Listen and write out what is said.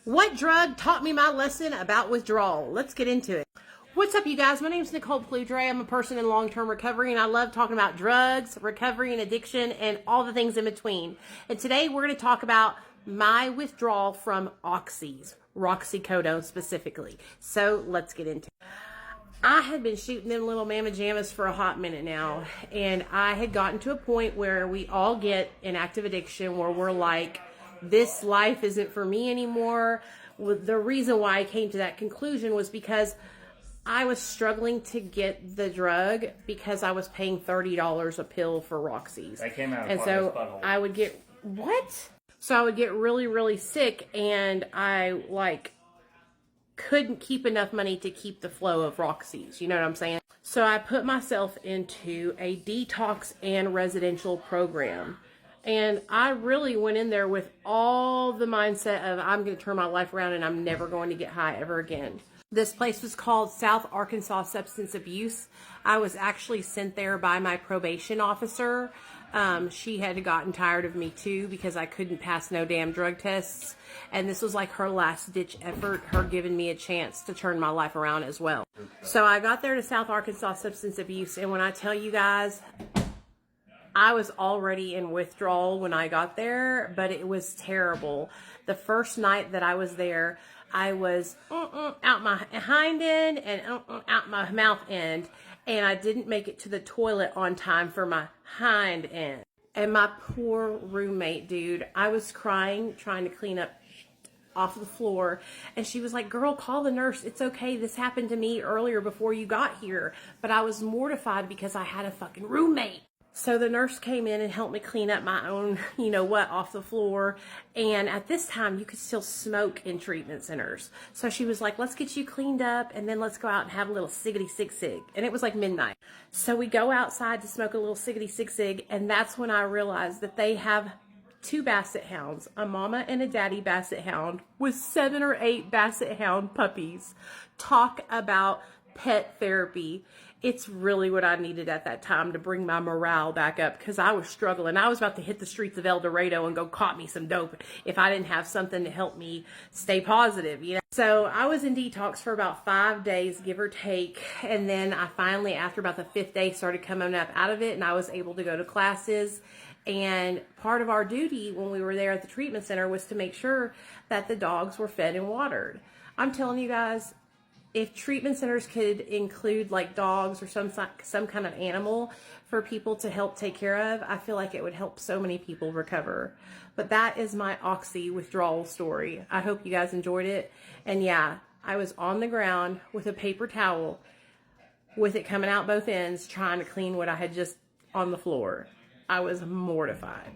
What drug taught me my lesson about withdrawal? Let's get into it. What's up, you guys? My name is Nicole Pludre. I'm a person in long-term recovery, and I love talking about drugs, recovery, and addiction, and all the things in between. And today, we're going to talk about my withdrawal from oxys, roxicodone specifically. So, let's get into it. I had been shooting them little mamma jammas for a hot minute now, and I had gotten to a point where we all get an active addiction where we're like, this life isn't for me anymore. The reason why I came to that conclusion was because I was struggling to get the drug because I was paying $30 a pill for Roxy's. That came out of and so butthole. I would get, what? So I would get really, really sick, and I couldn't keep enough money to keep the flow of Roxy's. You know what I'm saying? So I put myself into a detox and residential program. And I really went in there with all the mindset of I'm going to turn my life around and I'm never going to get high ever again. This place was called South Arkansas Substance Abuse. I was actually sent there by my probation officer. She had gotten tired of me too because I couldn't pass no damn drug tests. And this was like her last ditch effort, her giving me a chance to turn my life around as well. So I got there to South Arkansas Substance Abuse, and when I tell you guys, I was already in withdrawal when I got there, but it was terrible. The first night that I was there, I was out my hind end and out my mouth end, and I didn't make it to the toilet on time for my hind end. And my poor roommate, dude, I was crying, trying to clean up off the floor, and she was like, girl, call the nurse. It's okay. This happened to me earlier before you got here. But I was mortified because I had a fucking roommate. So the nurse came in and helped me clean up my own, you know what, off the floor. And at this time, you could still smoke in treatment centers. So she was like, let's get you cleaned up, and then let's go out and have a little siggity sig sig. And it was like midnight. So we go outside to smoke a little siggity sig sig, and that's when I realized that they have two basset hounds, a mama and a daddy basset hound with 7 or 8 basset hound puppies. Talk about pet therapy. It's really what I needed at that time to bring my morale back up, because I was struggling. I was about to hit the streets of El Dorado and go cop me some dope if I didn't have something to help me stay positive, you know. So I was in detox for about 5 days, give or take. And then I finally, after about the 5th day, started coming up out of it, and I was able to go to classes. And part of our duty when we were there at the treatment center was to make sure that the dogs were fed and watered. I'm telling you guys, if treatment centers could include like dogs or some kind of animal for people to help take care of, I feel like it would help so many people recover. But that is my oxy withdrawal story. I hope you guys enjoyed it. And yeah, I was on the ground with a paper towel with it coming out both ends, trying to clean what I had just on the floor. I was mortified.